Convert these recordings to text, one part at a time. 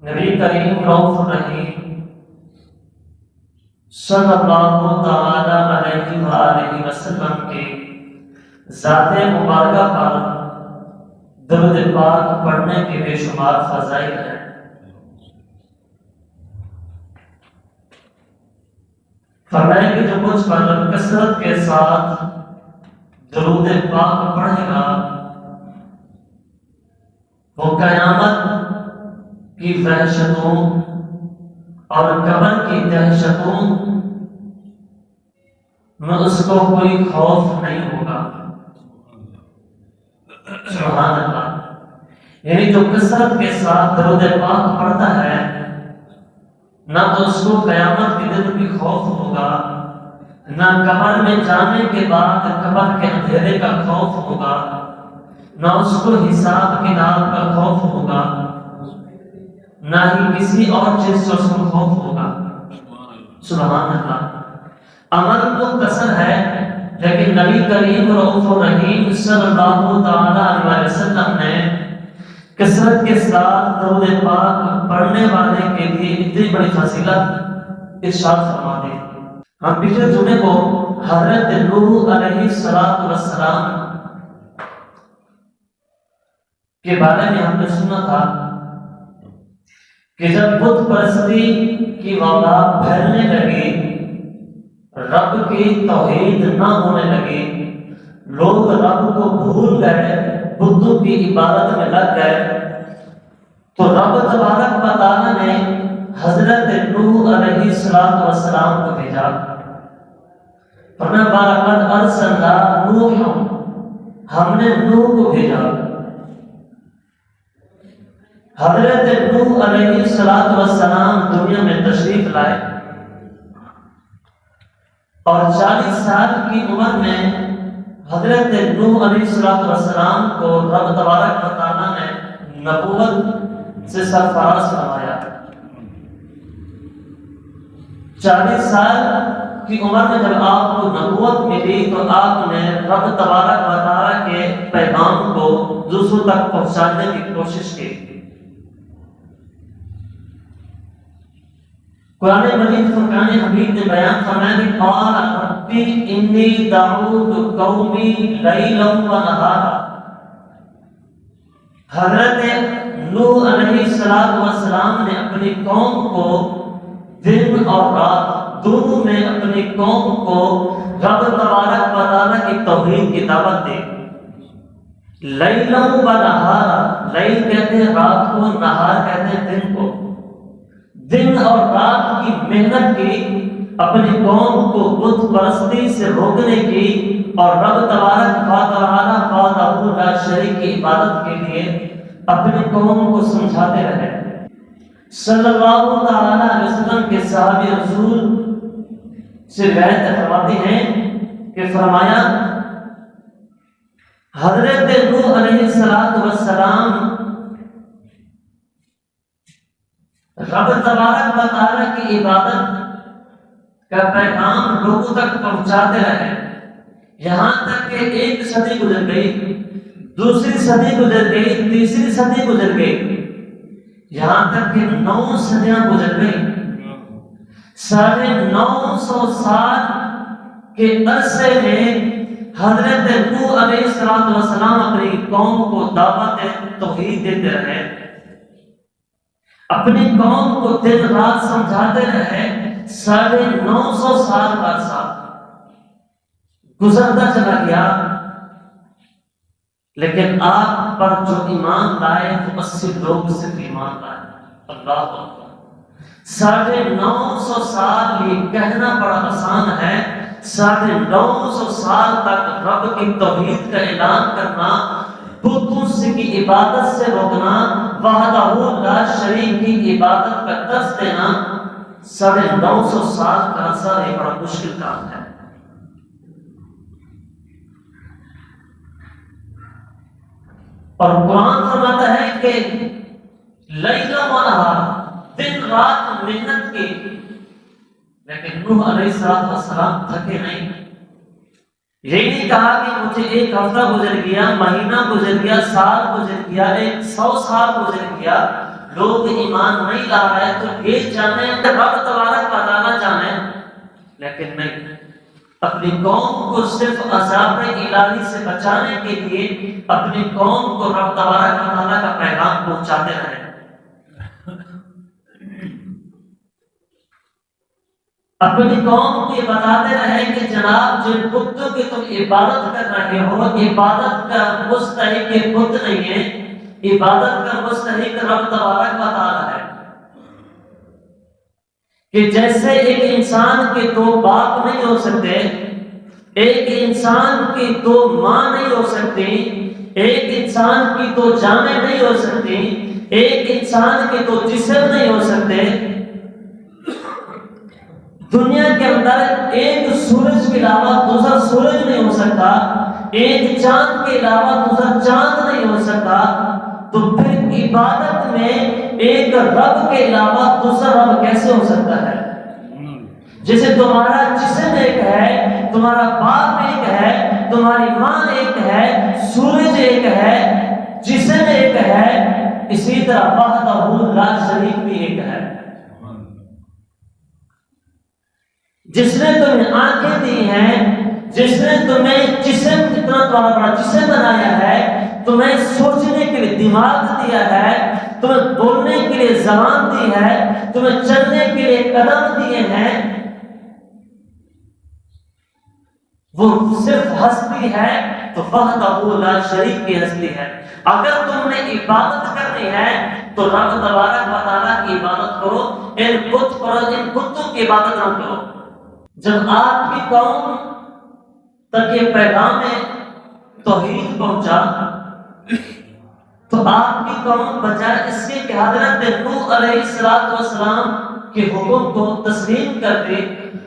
نبی کریم رؤوف الرحیم صلی اللہ تعالی علیہ وآلہ وسلم کے ذات مبارکہ پر درود پاک پڑھنے کے بے شمار فضائل ہیں۔ فرمایا کہ جو مجھ پر کثرت کے ساتھ درود پاک پڑھے گا وہ قیامت کی وحشتوں اور قبر کی دہشتوں میں اس کو کوئی خوف نہیں ہوگا۔ سبحان اللہ۔ یعنی جو کثرت کے ساتھ درود پاک پڑھتا ہے نہ تو اس کو قیامت کے دن بھی خوف ہوگا، نہ قبر میں جانے کے بعد قبر کے اندھیرے کا خوف ہوگا، نہ اس کو حساب کتاب کا خوف ہوگا، نہ ہی کسی اور چیز سے اس کو خوف ہوگا۔ سبحان اللہ۔ عمل تو کثر ہے لیکن نبی کریم رؤوف الرحیم صلی اللہ تعالی علیہ وسلم نے کثرت کے ساتھ درود پاک پڑھنے والے کے لیے اتنی بڑی فضیلت ارشاد فرما دی۔ ہم پچھلے جمعے کو حضرت نوح علیہ السلام کے بارے میں ہم نے سنا تھا کہ جب بت پرستی کی وبا پھیلنے لگی، رب کی توحید نہ ہونے لگی، لوگ رب کو بھول گئے، بتوں کی عبادت میں لگ گئے، تو رب تبارک و تعالی نے حضرت نوح علیہ السلام کو بھیجا۔ فرمایا وَلَقَدْ أَرْسَلْنَا نُوحًا، ہم نے نوح کو بھیجا۔ حضرت نوح علیہ السلام دنیا میں تشریف لائے اور 40 سال کی عمر میں حضرت نوح علیہ السلام کو رب تبارک و تعالی نے نبوت سے سرفراز فرمایا۔ 40 سال کی عمر میں جب آپ کو نبوت ملی تو آپ نے رب تبارک و تعالی کے پیغام کو دوسروں تک پہنچانے کی کوشش کی۔ قرآن مجید فرقان حمید نے بیان فرمایا کہ قال ربی انی دعوت قومی لیلا و نہارا۔ حضرت نوح علیہ السلام نے اپنی قوم کو دن اور رات دونوں میں اپنی قوم کو رب تبارک و تعالی کی توحید کی دعوت دی۔ لیلا و نہارا، لیل کہتے ہیں رات کو، نہار کہتے ہیں دن کو۔ دن اور رات کی محنت کی اپنی قوم کو بت پرستی سے روکنے کی اور رب تبارک و تعالی وحدہ لا شریک کی عبادت کے لیے اپنی قوم کو سمجھاتے رہے۔ صلی اللہ تعالی علیہ وسلم کے صحابی رسول سے روایت فرماتے ہیں کہ فرمایا حضرت نوح علیہ السلام رب تبارک و تعالی کی عبادت کا پیغام لوگوں تک پہنچاتے رہے، یہاں تک کہ 1 صدی گزر گئی، 2 صدی گزر گئی، 3 صدی گزر گئی، یہاں تک کہ 9 صدیاں گزر گئی۔ 950 سال کے عرصے میں حضرت نوح علیہ السلام اپنی قوم کو دعوت توحید دیتے رہے، اپنی قوم کو دن رات سمجھاتے رہے۔ 950 سال کا عرصہ گزرتا چلا گیا، لیکن آپ پر جو ایمان لائے وہ 80 لوگ صرف ایمان لائے۔ اللہ اکبر۔ 950 سال یہ کہنا بڑا آسان ہے، 950 سال تک رب کی توحید کا اعلان کرنا، بتوں کی عبادت سے روکنا، وحدہ لا شریک کی عبادت کا درس دینا، 950 سال کا عرصہ ایک بڑا مشکل کام ہے۔ اور قرآن فرماتا ہے کہ لیلا و نہار، دن رات محنت کی، لیکن نوح علیہ السلام تھکے نہیں۔ یہ نہیں کہا کہ مجھے 1 ہفتہ گزر گیا، مہینہ گزر گیا، سال گزر گیا، 100 سال گزر گیا، لوگ ایمان نہیں لا رہے تو یہ جانے رب تبارک و تعالیٰ جانے، لیکن نہیں، اپنی قوم کو صرف عذاب الہی سے بچانے کے لیے اپنی قوم کو رب تبارک و تعالیٰ کا پیغام پہنچاتے رہے۔ اپنی قوم کو یہ بتاتے رہے کہ جناب جن بتوں کی تم عبادت کر رہے ہو، عبادت کا مستحق یہ بت نہیں ہے، عبادت کا مستحق رب تبارک و تعالیٰ ہے۔ کہ جیسے ایک انسان کے دو باپ نہیں ہو سکتے، ایک انسان کی دو ماں نہیں ہو سکتی، ایک انسان کی دو جانیں نہیں ہو سکتی، ایک انسان کے دو جسم نہیں ہو سکتے، دنیا کے اندر ایک سورج کے علاوہ دوسرا سورج نہیں ہو سکتا، ایک چاند کے علاوہ دوسرا چاند نہیں ہو سکتا، تو پھر عبادت میں ایک رب کے علاوہ دوسرا رب کیسے ہو سکتا ہے؟ جیسے تمہارا جسم ایک ہے، تمہارا باپ ایک ہے، تمہاری ماں ایک ہے، سورج ایک ہے، جسم ایک ہے، اسی طرح وحدہ لا شریک بھی ایک ہے۔ جس نے تمہیں آنکھیں دی ہیں، جس نے تمہیں جسم اتنا تمہارا بڑا جسم بنایا ہے، تمہیں سوچنے کے لیے دماغ دیا ہے، تمہیں بولنے کے لیے زبان دی ہے، تمہیں چلنے کے لیے قدم دیے ہیں، وہ صرف ہستی ہے تو وحدہ لا شریک کی ہستی ہے۔ اگر تم نے عبادت کرنی ہے تو رب تبارک و تعالیٰ کی عبادت کرو، ان بتوں کی عبادت نہ کرو۔ جب آپ کی قوم تک یہ پیغام توحید پہنچا تو آپ کی قوم بجائے اس کے کہ حضرت نوح علیہ السلام کے حکم کو تسلیم کرتے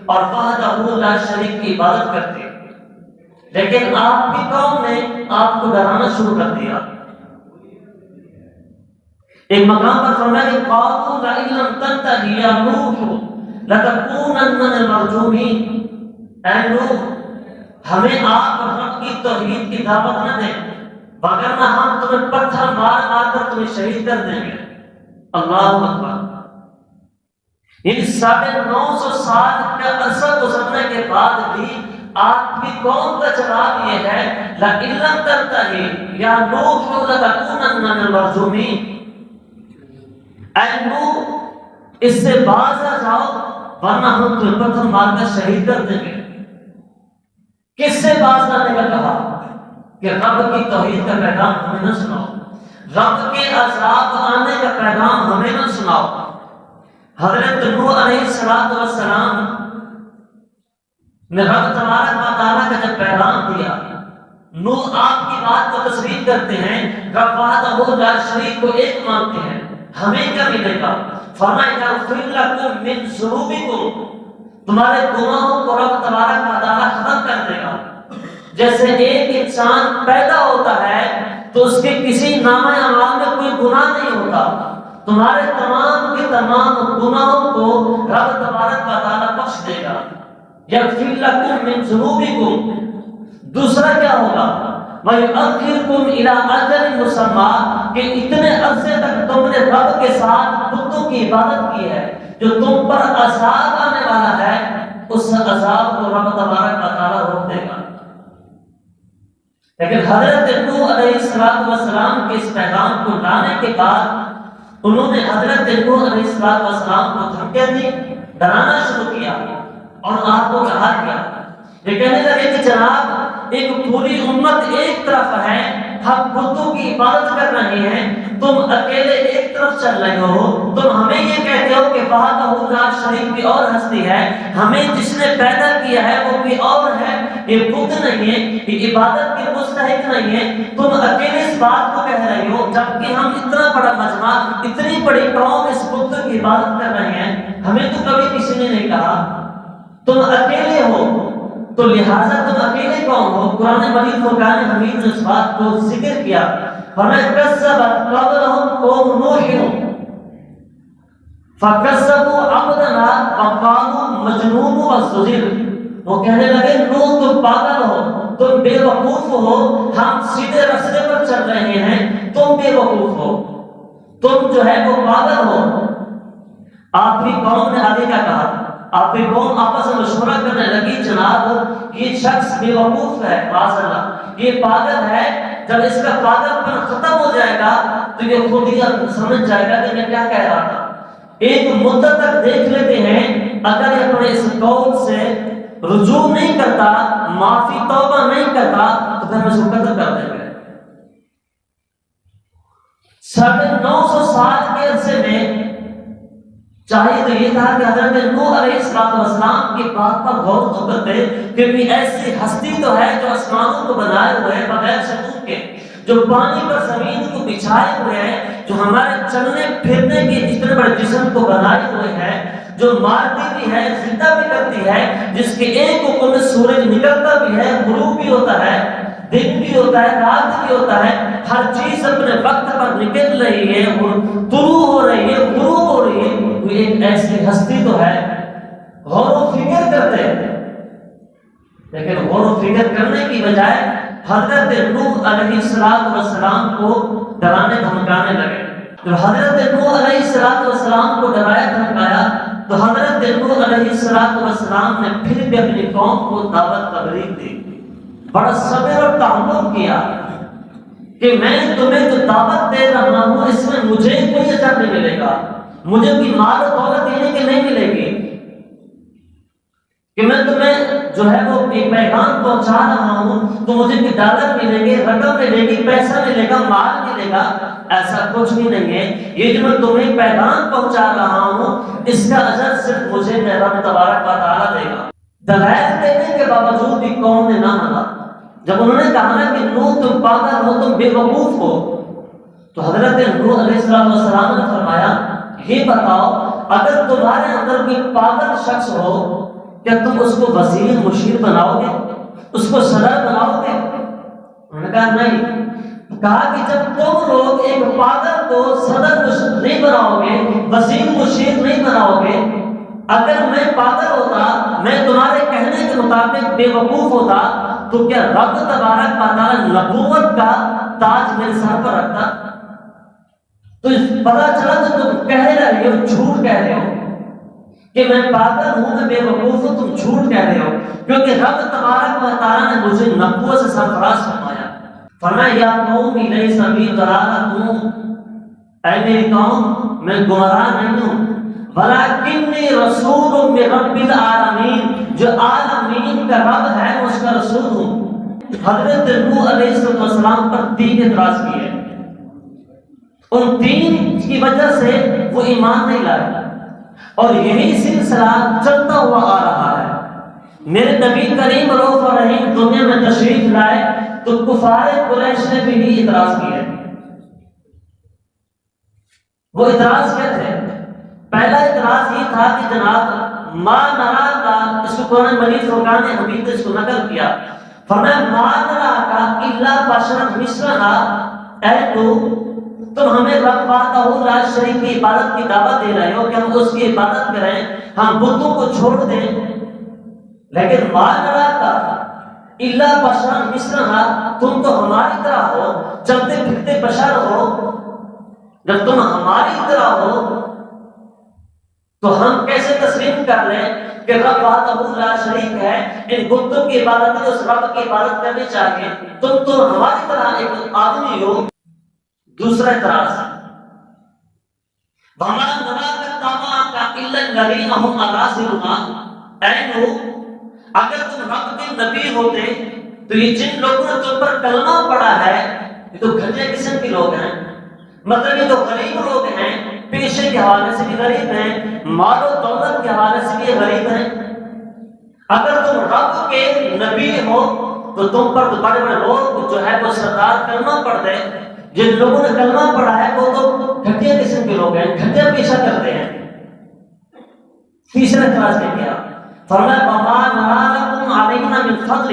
اور وحدہ لا شریک کی عبادت کرتے، لیکن آپ کی قوم نے آپ کو ڈرانا شروع کر دیا۔ ایک مقام پر فرمایا کہ قالوا لئن لم تنتهِ یا نوح لتكونن من المرجومین، اے نوح ہمیں آپ رب کی توحید کی دعوت نہ دیں وگرنہ ہم تمہیں پتھر مار مار کر تمہیں شہید کر دیں گے۔ اللہ اکبر۔ ان 950 سال کا عرصہ گزرنے کے بعد بھی آپ کی قوم کا جواب یہ ہے لئن لم تنتهِ یا نوح لتكونن من المرجومین، اے نوح اس سے باز آ جاؤ ورنہ ہم تمہیں پتھر مار کر شہید کر دیں گے۔ کس سے باز آنے کا کہا؟ کہ رب کی توحید کا پیغام ہمیں نہ سناؤ، رب کے عذاب آنے کا پیغام ہمیں نہ سناؤ۔ حضرت نوح علیہ السلام نے رب تبارک و تعالیٰ کا جب پیغام دیا، نوح آپ کی بات کو تسلیم کرتے ہیں، رب وحدہ لا شریک کو ایک مانتے ہیں، ہمیں کیا ملے گا؟ فرمایا یغفر لکم من ذنوبکم، تمہارے گناہوں کو رب تبارک و تعالیٰ ختم کر دے گا۔ جیسے ایک انسان پیدا ہوتا ہے تو اس کے کسی نامہ اعمال میں کوئی گناہ نہیں ہوتا، تمہارے تمام کے تمام گناہوں کو رب تبارک و تعالیٰ بخش دے گا۔ یغفر لکم من ذنوبکم، دوسرا کیا ہوگا؟ وَيُؤَخِّرْكُمْ إِلَىٰ أَجَلٍ مُّسَمًّى، کہ اتنے عرصے تک تم نے رب کے ساتھ بتوں کی عبادت کی ہے، جو تم پر عذاب آنے والا ہے اس عذاب کو رب تبارک و تعالیٰ روک دے گا۔ لیکن حضرت نوح علیہ السلام کے اس پیغام کو لانے کے بعد انہوں نے حضرت نوح علیہ السلام کو دھمکیاں دی، ڈرانا شروع کیا اور آپ کو کہا کیا، یہ کہنے لگے کہ جناب ایک پوری امت ایک طرف ہے، ہم بتوں کی عبادت کر رہے ہیں، تم اکیلے ایک طرف چل رہے ہو، تم ہمیں یہ کہتے ہو کہ وحدہ لا شریک بھی اور ہستی ہے، ہمیں جس نے پیدا کیا ہے وہ بھی اور ہے، یہ بت نہیں ہے، یہ عبادت کے مستحق نہیں ہے، تم اکیلے اس بات کو کہہ رہے ہو، جبکہ ہم اتنا بڑا مجمع، اتنی بڑی قوم اس بت کی عبادت کر رہے ہیں، ہمیں تو کبھی کسی نے نہیں کہا، تم اکیلے ہو تو لہٰذا تم اکیلے کون ہو؟ قرآن مجید فرقان حمید نے اس بات کو ذکر کیا، فرمایا کذبت قبلہم قوم نوح فکذبوا عبدنا وقالوا مجنون وازدجر، وہ کہنے لگے نوح تم پاگل ہو، تم بے وقوف ہو، ہم سیدھے راستے پر چل رہے ہیں، تم بے وقوف ہو، تم جو ہے وہ پاگل ہو۔ آپ کی قوم نے آگے کیا کہا؟ آپ کی قوم آپس میں مشورہ کرنے لگی جناب یہ شخص بے وقوف ہے، معاذ اللہ یہ پاگل ہے، جب اس کا پاگل پن ختم ہو جائے گا تو یہ خود ہی سمجھ جائے گا کہ میں کیا کہہ رہا تھا۔ ایک مدت تک دیکھ لیتے ہیں، اگر یہ اپنے اس قول سے رجوع نہیں کرتا، معافی توبہ نہیں کرتا تو پھر ہم اس کو قتل کر دیں گے۔ 950 سال کے عرصے میں چاہیے تو یہ تھا کہ حضرت نوح علیہ السلام کی بات پر غور تو کرتے کہ بھی ایسی ہستی تو ہے جو آسمانوں کو بنائے ہوئے ہیں بغیر ستون کے، جو پانی پر زمین کو بچھائے ہوئے ہیں، جو ہمارے چلنے پھرنے کے اتنے بڑے جسم کو بنائے ہوئے ہیں، جو مارتی بھی ہے زندہ بھی کرتی ہے، جس کے ایک حکم میں سورج نکلتا بھی ہے، غروب بھی ہوتا ہے، دن بھی ہوتا ہے، رات بھی ہوتا ہے، ہر چیز اپنے وقت پر نکل رہی ہے، طلوع ہو رہی ہے، غروب ہو رہی ہے، وہ ایک ایسی ہستی تو ہے۔ غور و فکر کرتے ہیں، لیکن غور و فکر کرنے کی بجائے حضرت نوح علیہ السلام کو ڈرانے دھمکانے لگے۔ جب حضرت نوح علیہ السلام کو ڈرایا دھمکایا تو حضرت نوح علیہ السلام نے پھر بھی اپنی قوم کو دعوت تبلیغ دی، بڑا صبر اور تحمل کیا کہ میں تمہیں جو دعوت دے رہا ہوں اس میں مجھے کوئی اثر نہیں ملے گا، مجھے کوئی مال و دولت دینے کی نہیں ملے گی، کہ میں تمہیں جو ہے وہ ایک پیغام پہنچا رہا ہوں تو مجھے کوئی ڈالر ملیں گے، رقم ملے گی، پیسہ ملے گا، مال ملے گا، ایسا کچھ بھی نہیں ہے۔ یہ جو میں تمہیں پیغام پہنچا رہا ہوں اس کا اجر صرف مجھے میرا رب تبارک و تعالیٰ دے گا۔ دلائل دینے کے باوجود بھی قوم نے نہ مانا۔ جب انہوں نے کہا کہ نوح تم پاگل ہو، تم بے وقوف ہو، تو حضرت نوح علیہ السلام نے فرمایا یہ بتاؤ اگر تمہارے اندر کوئی پاگل شخص ہو کیا تم اس کو وزیر مشیر بناؤ گے، اس کو صدر بناؤ گے؟ انہوں نے کہا نہیں۔ کہا کہ جب تم لوگ ایک پاگل کو صدر نہیں بناؤ گے، وزیر مشیر نہیں بناؤ گے، اگر میں پاگل ہوتا، میں تمہارے کہنے کے مطابق بے وقوف ہوتا تو کیا رب تبارک و تعالی نبوت کا تاج میرے سر پر رکھتا؟ تو پتا چلا تو تم کہہ رہے ہو، جھوٹ کہہ رہے ہو کہ میں پاگل ہوں، میں بے وقوف ہوں، تم جھوٹ کہہ رہے ہو، کیونکہ رب تبارک و تعالی نے مجھے نبوت سے سرفراز فرمایا۔ فرمایا یا قوم لیس بی ضلالۃ، اے میری قوم میں گمراہ نہیں ہوں، ولکنی رسول من رب العالمین، جو عالمین کا رب ہے میں اس کا رسول ہوں۔ حضرت نوح علیہ السلام پر 3 اعتراض کیے، ان 3 کی وجہ سے وہ ایمان نہیں لائے، اور یہی سلسلہ چلتا ہوا آ رہا ہے۔ میرے نبی کریم رؤوف رحیم دنیا میں تشریف لائے تو کفار قریش نے بھی اعتراض کیے۔ وہ اعتراض کیا تھے؟ پہلا اعتراض یہ تھا کہ جناب ما نرا کا، اس کو قرآن مجید فرقان حمید نے اس کو نقل کیا، فرمایا ما نرا کا الا بشرا مثلنا، اے تو تم ہمیں رب وحدہ لا شریک کی عبادت کی دعوت دے رہے ہو کہ ہم اس کی عبادت کریں، ہم بتوں کو چھوڑ دیں، لیکن ما نرا کا الا بشرا مثلنا، تم تو ہماری طرح ہو، چلتے پھرتے بشر ہو، جب تم ہماری طرح ہو تو ہم کیسے تسلیم کر لیں کہ رب وحدہ لا شریک ہے، ان بتوں کی عبادت میں اس رب کی عبادت کرنی چاہیے، تم تو ہماری طرح ایک آدمی ہو۔ دوسرا اعتراض وَمَا نَرَاكَ اتَّبَعَكَ إِلَّا الَّذِينَ هُمْ أَرَاذِلُونَا، اے نوح اگر تم رب کے نبی ہوتے تو یہ جن لوگوں نے تم پر کلمہ پڑھا ہے یہ تو گھٹیا قسم کے لوگ ہیں، مطلب یہ تو غریب لوگ ہیں، پیشے کے حوالے سے بھی غریب ہیں، مال و دولت کے حوالے سے بھی غریب ہیں۔ اگر تم رب کے نبی ہو تو تم پر تو بڑے بڑے لوگ جو ہے وہ سردار کلمہ پڑھ دے، جن لوگوں نے کلمہ پڑھا ہے وہ تو گھٹیا قسم کے لوگ ہیں، گھٹیا پیشہ کرتے ہیں۔ تیسرا اعتراض کیا؟ فرمایا وَمَا نَرَا لَكُمْ عَلَيْنَا مِنْ فَضْلٍ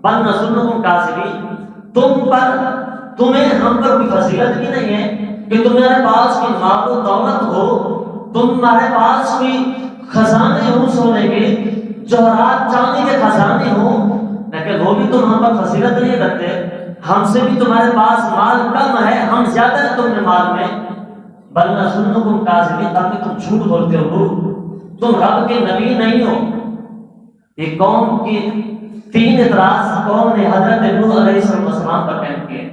بَلْ نَظُنُّكُمْ كَاذِبِينَ، تمہیں ہم پر کوئی فضیلت بھی نہیں ہے کہ تمہارے پاس کوئی مال و دولت ہو، تمہارے پاس کوئی خزانے ہوں سونے کے، جوہرات چاندی کے خزانے ہوں، لیکن وہ بھی تم ہم پر فضیلت نہیں رکھتے، ہم سے بھی تمہارے پاس مال کم ہے، ہم زیادہ ہیں تم نے مال میں، بل نظنکم کاذبین، تاکہ تم جھوٹ بولتے ہو، تم رب کے نبی نہیں ہو۔ یہ قوم کی 3 اعتراض قوم نے حضرت نوح علیہ السلام پر قائم کیے۔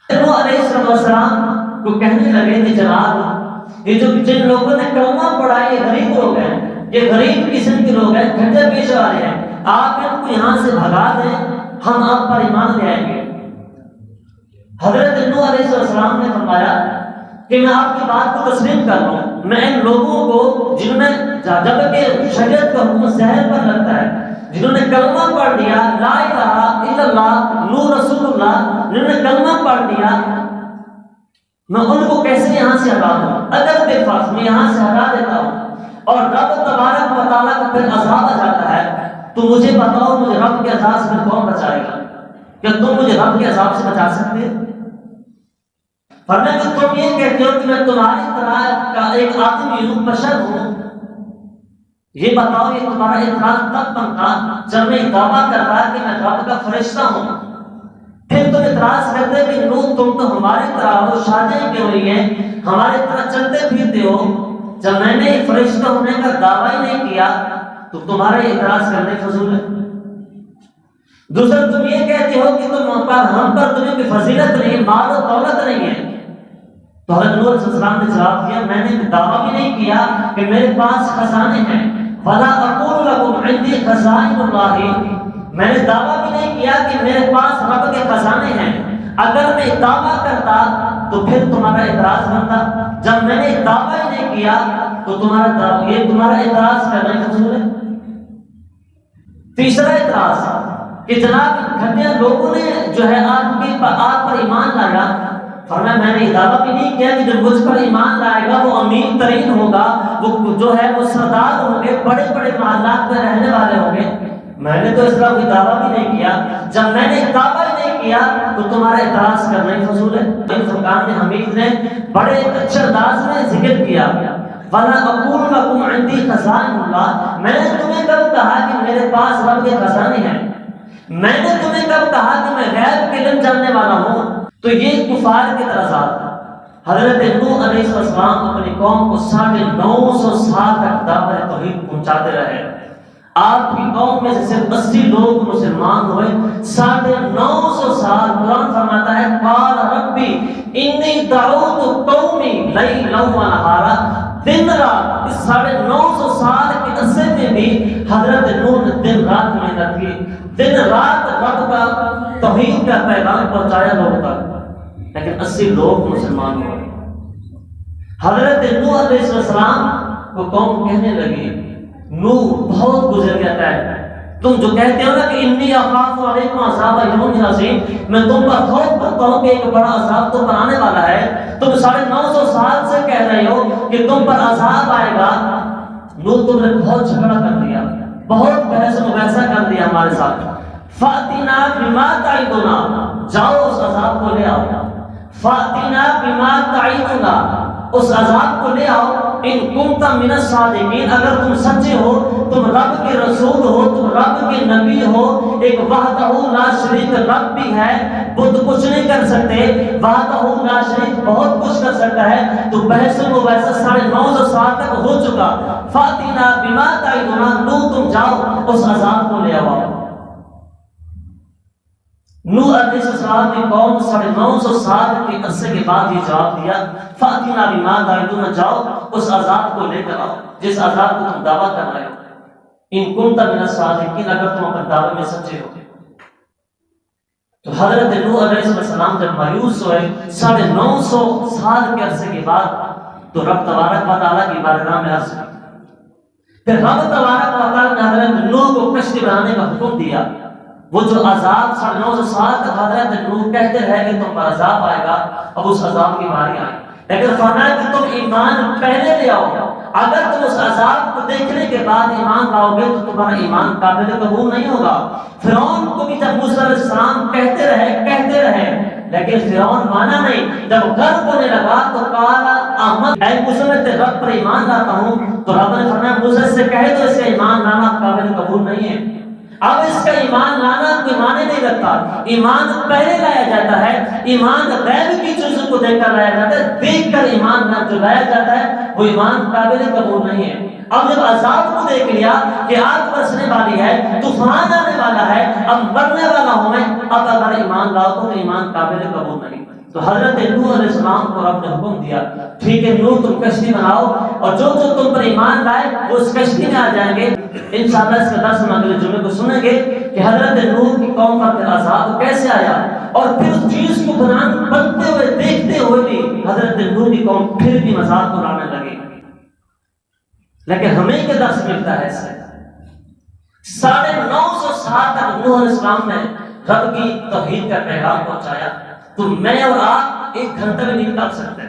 نوح علیہ السلام کو کہنے لگے کہ جناب یہ جو جن لوگوں نے کلمہ پڑھا یہ غریب لوگ ہیں، یہ غریب قسم کے لوگ ہیں، گھنٹے پیش والے ہیں، آپ ان کو یہاں سے بھگا دیں، ہم آپ پر ایمان لے آئیں گے۔ حضرت نوح علیہ السلام نے فرمایا کہ میں آپ کی بات کو تسلیم کر لوں، میں ان لوگوں کو جنہوں نے جبکہ شریعت کا حکم زہر پر لگتا ہے، جنہوں نے کلمہ پڑھ لیا لا الہ الا اللہ نور رسول اللہ، جنہوں نے کلمہ پڑھ لیا، میں ان کو کیسے یہاں سے ہٹا دوں؟ اگر بے فرض میں یہاں سے ہٹا دیتا ہوں اور رب تبارک و تعالیٰ کا پھر عذاب آ جاتا ہے تو مجھے بتاؤ مجھے رب کے عذاب سے کون بچائے گا؟ کیا تم مجھے رب کے عذاب سے بچا سکتے ہو؟ فرمایا کہ تم یہ کہتے ہو کہ میں تمہاری طرح کا ایک آدمی ہوں، بشر ہوں، یہ بتاؤ یہ تمہارا اعتراض تب بنتا جب میں دعویٰ کرتا کہ میں رب کا فرشتہ ہوں، پھر تم اعتراض کرتے کہ نوح تم تو ہماری طرح ہو، شادیاں کیوں ہوئی ہیں، ہماری طرح چلتے پھرتے ہو، جب میں نے فرشتہ ہونے کا دعویٰ ہی نہیں کیا تو تمہارے اعتراض کرنے فضول ہے۔ دوسرا تم یہ کہتے ہو کہ ہم پر تمہیں کوئی فضیلت نہیں، مال و دولت نہیں ہے، تو حضرت نوح علیہ السلام نے جواب دیا میں نے دعویٰ بھی نہیں کیا کہ میرے پاس خزانے ہیں، وَلَا أَقُولُ لَكُمْ عِنْدِي خَزَائِنُ اللَّهِ، میں نے دعویٰ بھی نہیں کیا کہ میرے پاس رب کے خزانے ہیں۔ اگر میں دعویٰ کرتا تو پھر تمہارا اعتراض بنتا، جب میں نے دعویٰ ہی نہیں کیا تو تمہارا اعتراض کرنا ہی فضول ہے۔ تیسرا اعتراض کہ جناب گھٹیا لوگوں نے جو ہے آپ پر ایمان لایا، فرمایا میں نے دعویٰ بھی نہیں کیا کہ جو مجھ پر ایمان لائے گا وہ امیر ترین ہوگا، وہ جو ہے وہ سردار ہوں گے، بڑے بڑے محلات میں رہنے والے ہوں گے، میں نے تو اس طرح کوئی دعویٰ بھی نہیں کیا۔ جب میں نے دعویٰ ہی نہیں کیا تو تمہارا اعتراض کرنا ہی فضول ہے۔ فرقان حمید نے بڑے اچھے انداز میں ذکر کیا وَلَا أَقُولُ لَكُمْ عِنْدِي خَزَائِنُ اللَّهِ، میں نے تمہیں کب کہا کہ میرے پاس رب کے خزانے ہیں؟ میں نے تمہیں کب کہا کہ میں غیب کے علم جاننے والا ہوں؟ تو یہ کفار کے اعتراضات۔ حضرت نوح علیہ السلام اپنی قوم کو 950 سال تک دعوت توحید پہنچاتے رہے۔ آپ کی قوم میں سے صرف 80 لوگ مسلمان ہوئے، 950 سال۔ قرآن فرماتا ہے قال ربی انی دعوت قومی لیلا ونہارا، دن رات اس 950 سال کے عرصے میں بھی حضرت نوح نے دن رات محنت کی، دن رات رب کا توحید کا پیغام پہنچایا لوگوں تک، لیکن 80 لوگ مسلمان ہوئے۔ حضرت نوح علیہ السلام کو قوم کہنے لگی نوح بہت گزر گیا ہے، تم جو کہتے ہو نا کہ انی اخاف علیکم عذاب یوم عظیم، میں تم پر خوف کرتا ہوں کہ ایک بڑا عذاب تم پر آنے والا ہے، تم 950 سال سے کہہ رہے ہو کہ تم پر عذاب آئے گا۔ نوح تم نے بہت جھگڑا کر دیا، بہت بحث و مباحثہ کر دیا ہمارے ساتھ، فاتنا بما تعدنا، جاؤ اس عذاب کو لے آؤ، فاتنا بما تعدنا، اس عذاب کو لے آؤ، ان کنت من الصادقین، اگر تم سچے ہو، تم رب کے رسول ہو، تم رب کے نبی ہو، ایک وحدہ لا شریک رب بھی ہے، وہ تو کچھ نہیں کر سکتے، وحدہ لا شریک بہت کچھ کر سکتا ہے، تو بحث و مباحثہ 950 سال تک ہو چکا، فاتنا بما تعدنا، نوح تم جاؤ اس عذاب کو لے آؤ۔ نوح علیہ السلام نے قوم 950 سال کے عرصے کے بعد یہ جواب دیا فاتنا بما تعدنا، جاؤ اس عذاب کو لے کر آؤ جس عذاب کو تم دعویٰ کر رہے ہو، ان کنت من الصادقین، اگر تم اپنے دعوے میں سچے ہو۔ تو حضرت نوح علیہ السلام جب مایوس ہوئے 950 سال کے عرصے کے بعد، تو رب تبارک و تعالیٰ کی بارگاہ میں عرض کی، پھر رب تبارک و تعالیٰ نے حضرت نوح کو کشتی بنانے کا حکم دیا۔ وہ جو عذاب 950 سال تک حضرت نوح کہتے رہے کہ تم پر عذاب آئے گا، اب اس عذاب کی باری آئی، لیکن فرمایا کہ تم ایمان پہلے لے آؤ، اگر تم اس عذاب کو دیکھنے کے بعد ایمان لاؤ گے تو تمہارا ایمان قابل قبول نہیں ہوگا۔ فرعون کو بھی جب موسیٰ علیہ السلام کہتے رہے لیکن فرعون مانا نہیں، جب غرق ہونے لگا تو قال آمنت، اے موسیٰ میں تیرے رب پر ایمان لاتا ہوں، تو رب نے فرمایا موسیٰ سے کہہ دو اس کا ایمان لانا قابل قبول نہیں ہے۔ اب اس کا ایمان لانا کوئی معنی نہیں رکھتا. ایمان پہلے لایا جاتا ہے. ایمان غیب کی چیزوں کو دیکھ کر لایا جاتا ہے. دیکھ کر ایمان جو لایا جاتا ہے وہ ایمان قابل قبول نہیں ہے. اب جب عذاب کو دیکھ لیا کہ آگ برسنے والی ہے, طوفان آنے والا ہے, اب مرنے والا ہوں میں, اب اگر ایمان لاؤ تو ایمان قابل قبول نہیں. تو حضرت نوح علیہ السلام کو رب نے حکم دیا, ٹھیک ہے نوح تم کشتی بناؤ, اور جو جو تم پر ایمان لائے وہ اس کشتی میں آ جائیں گے. انشاءاللہ اس کا درس ہم اگلے جمعے کو سنیں گے کہ حضرت نوح کی قوم پر عذاب کیسے آیا, اور پھر اس چیز کو بنتے ہوئے دیکھتے ہوئے بھی حضرت نوح کی قوم پھر بھی مذاق اڑانے لگے. لیکن ہمیں کیا درس ملتا ہے اس سے؟ 950 سال تک نوح علیہ السلام نے رب کی توحید کا پیغام پہنچایا, تو میں اور آپ 1 گھنٹہ بھی نہیں نکال سکتے.